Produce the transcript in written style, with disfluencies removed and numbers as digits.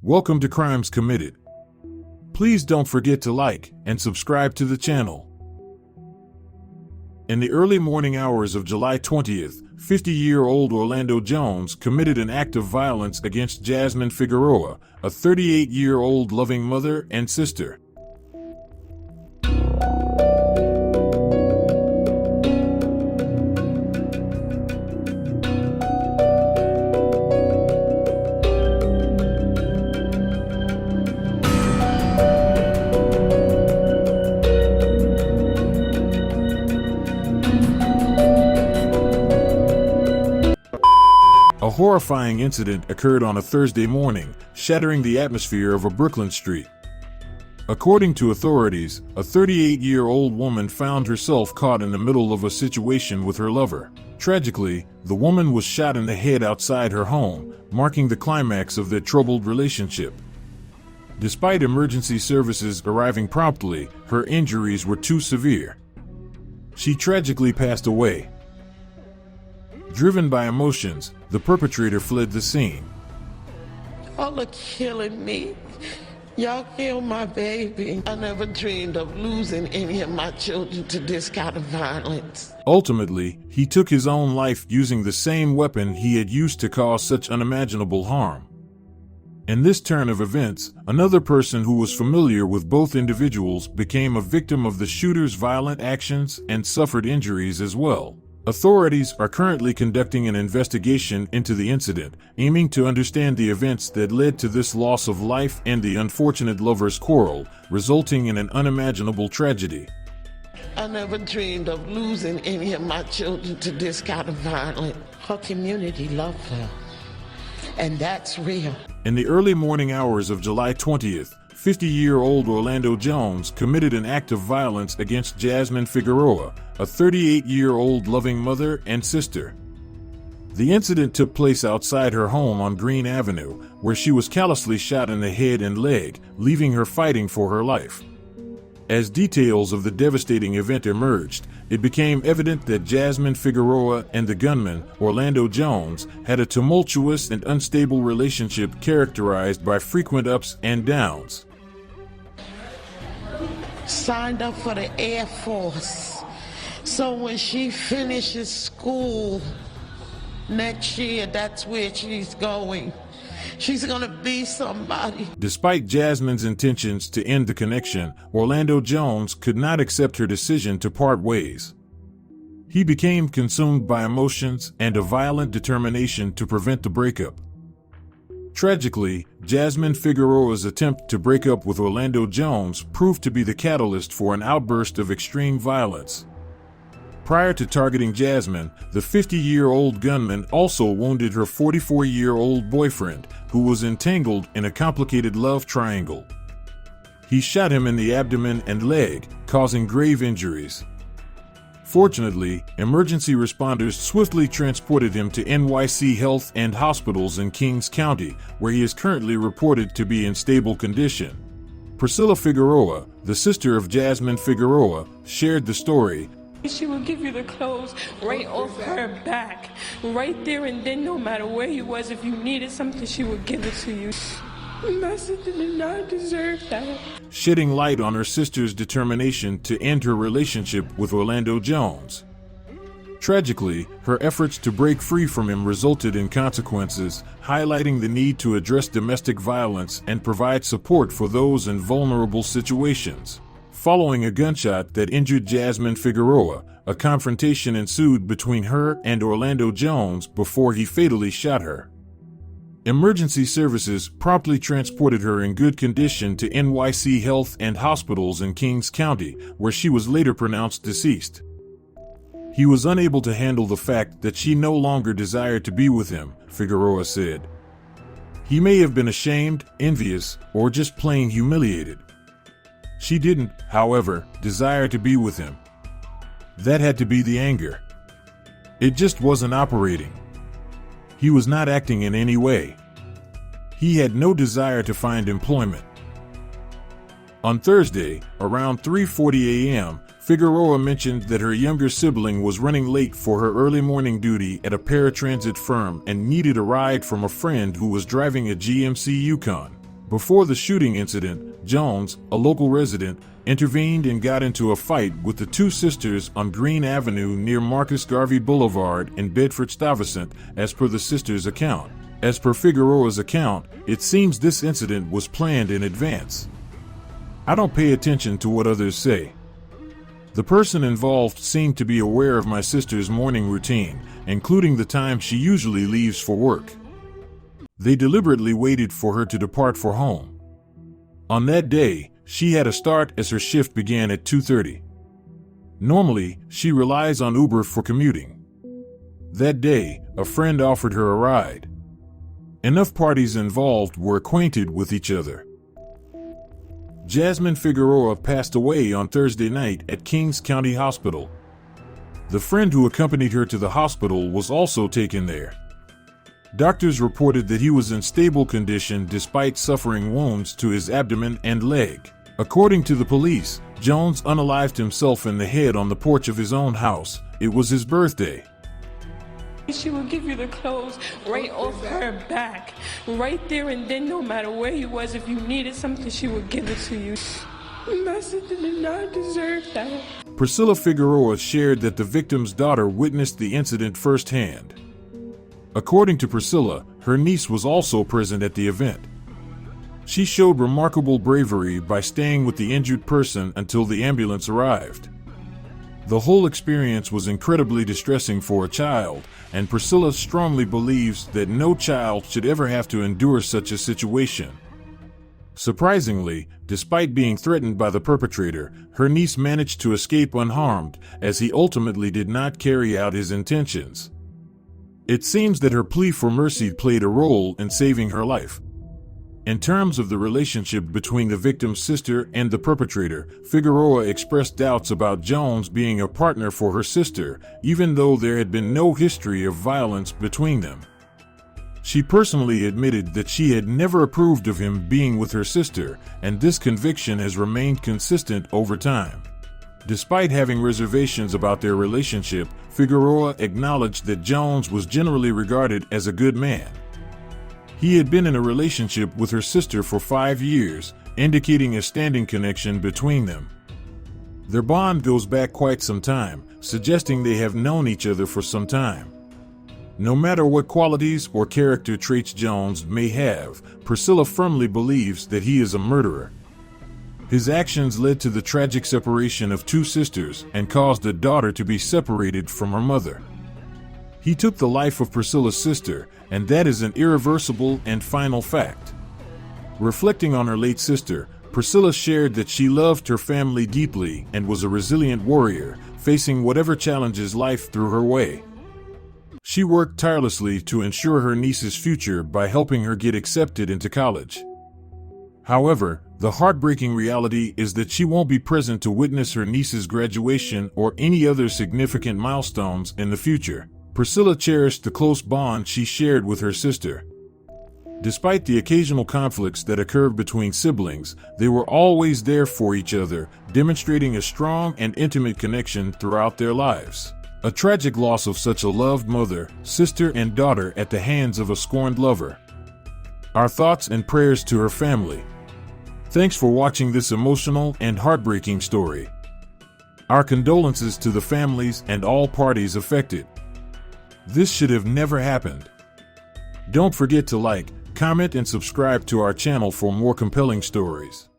Welcome to Crimes Committed. Please don't forget to like and subscribe to the channel. In the early morning hours of July 20th, 50-year-old Orlando Jones committed an act of violence against Jasmine Figueroa, a 38-year-old loving mother and sister. A horrifying incident occurred on a Thursday morning, shattering the atmosphere of a Brooklyn street. According to authorities, a 38-year-old woman found herself caught in the middle of a situation with her lover. Tragically, the woman was shot in the head outside her home, marking the climax of their troubled relationship. Despite emergency services arriving promptly, her injuries were too severe. She tragically passed away. Driven by emotions, the perpetrator fled the scene. Y'all are killing me. Y'all killed my baby. I never dreamed of losing any of my children to this kind of violence. Ultimately, he took his own life using the same weapon he had used to cause such unimaginable harm. In this turn of events, another person who was familiar with both individuals became a victim of the shooter's violent actions and suffered injuries as well. Authorities are currently conducting an investigation into the incident, aiming to understand the events that led to this loss of life and the unfortunate lovers' quarrel, resulting in an unimaginable tragedy. I never dreamed of losing any of my children to this kind of violence. Her community loved her, and that's real. In the early morning hours of July 20th, 50-year-old Orlando Jones committed an act of violence against Jasmine Figueroa, a 38-year-old loving mother and sister. The incident took place outside her home on Green Avenue, where she was callously shot in the head and leg, leaving her fighting for her life. As details of the devastating event emerged, it became evident that Jasmine Figueroa and the gunman, Orlando Jones, had a tumultuous and unstable relationship characterized by frequent ups and downs. Signed up for the Air Force. So when she finishes school next year, that's where she's going. She's gonna be somebody. Despite Jasmine's intentions to end the connection, Orlando Jones could not accept her decision to part ways. He became consumed by emotions and a violent determination to prevent the breakup. Tragically, Jasmine Figueroa's attempt to break up with Orlando Jones proved to be the catalyst for an outburst of extreme violence. Prior to targeting Jasmine, the 50-year-old gunman also wounded her 44-year-old boyfriend, who was entangled in a complicated love triangle. He shot him in the abdomen and leg, causing grave injuries. Fortunately, emergency responders swiftly transported him to NYC Health and Hospitals in Kings County, where he is currently reported to be in stable condition. Priscilla Figueroa, the sister of Jasmine Figueroa, shared the story. She would give you the clothes right off her back, right there and then, no matter where you was. If you needed something, she would give it to you. My sister did not deserve that. Shedding light on her sister's determination to end her relationship with Orlando Jones. Tragically, her efforts to break free from him resulted in consequences, highlighting the need to address domestic violence and provide support for those in vulnerable situations. Following a gunshot that injured Jasmine Figueroa, a confrontation ensued between her and Orlando Jones before he fatally shot her. Emergency services promptly transported her in good condition to NYC Health and Hospitals in Kings County, where she was later pronounced deceased. He was unable to handle the fact that she no longer desired to be with him, Figueroa said. He may have been ashamed, envious, or just plain humiliated. She didn't, however, desire to be with him. That had to be the anger. It just wasn't operating. He was not acting in any way. He had no desire to find employment. On Thursday, around 3:40 a.m., Figueroa mentioned that her younger sibling was running late for her early morning duty at a paratransit firm and needed a ride from a friend who was driving a GMC Yukon. Before the shooting incident, Jones, a local resident, intervened and got into a fight with the two sisters on Green Avenue near Marcus Garvey Boulevard in Bedford-Stuyvesant, as per the sisters' account. As per Figueroa's account, it seems this incident was planned in advance. I don't pay attention to what others say. The person involved seemed to be aware of my sister's morning routine, including the time she usually leaves for work. They deliberately waited for her to depart for home. On that day, she had a start as her shift began at 2:30. Normally, she relies on Uber for commuting. That day, a friend offered her a ride. Enough parties involved were acquainted with each other. Jasmine Figueroa passed away on Thursday night at Kings County Hospital. The friend who accompanied her to the hospital was also taken there. Doctors reported that he was in stable condition despite suffering wounds to his abdomen and leg. According to the police, Jones unalived himself in the head on the porch of his own house. It was his birthday. She would give you the clothes right off her back, right there and then, no matter where you was. If you needed something, she would give it to you. My sister did not deserve that. Priscilla Figueroa shared that the victim's daughter witnessed the incident firsthand. According to Priscilla, her niece was also present at the event. She showed remarkable bravery by staying with the injured person until the ambulance arrived. The whole experience was incredibly distressing for a child, and Priscilla strongly believes that no child should ever have to endure such a situation. Surprisingly, despite being threatened by the perpetrator, her niece managed to escape unharmed, as he ultimately did not carry out his intentions. It seems that her plea for mercy played a role in saving her life. In terms of the relationship between the victim's sister and the perpetrator, Figueroa expressed doubts about Jones being a partner for her sister, even though there had been no history of violence between them. She personally admitted that she had never approved of him being with her sister, and this conviction has remained consistent over time. Despite having reservations about their relationship, Figueroa acknowledged that Jones was generally regarded as a good man. He had been in a relationship with her sister for 5 years, indicating a standing connection between them. Their bond goes back quite some time, suggesting they have known each other for some time. No matter what qualities or character traits Jones may have, Priscilla firmly believes that he is a murderer. His actions led to the tragic separation of two sisters and caused a daughter to be separated from her mother. He took the life of Priscilla's sister, and that is an irreversible and final fact. Reflecting on her late sister, Priscilla shared that she loved her family deeply and was a resilient warrior, facing whatever challenges life threw her way. She worked tirelessly to ensure her niece's future by helping her get accepted into college. However, the heartbreaking reality is that she won't be present to witness her niece's graduation or any other significant milestones in the future. Priscilla cherished the close bond she shared with her sister. Despite the occasional conflicts that occurred between siblings, they were always there for each other, demonstrating a strong and intimate connection throughout their lives. A tragic loss of such a loved mother, sister, and daughter at the hands of a scorned lover. Our thoughts and prayers to her family. Thanks for watching this emotional and heartbreaking story. Our condolences to the families and all parties affected. This should have never happened. Don't forget to like, comment, and subscribe to our channel for more compelling stories.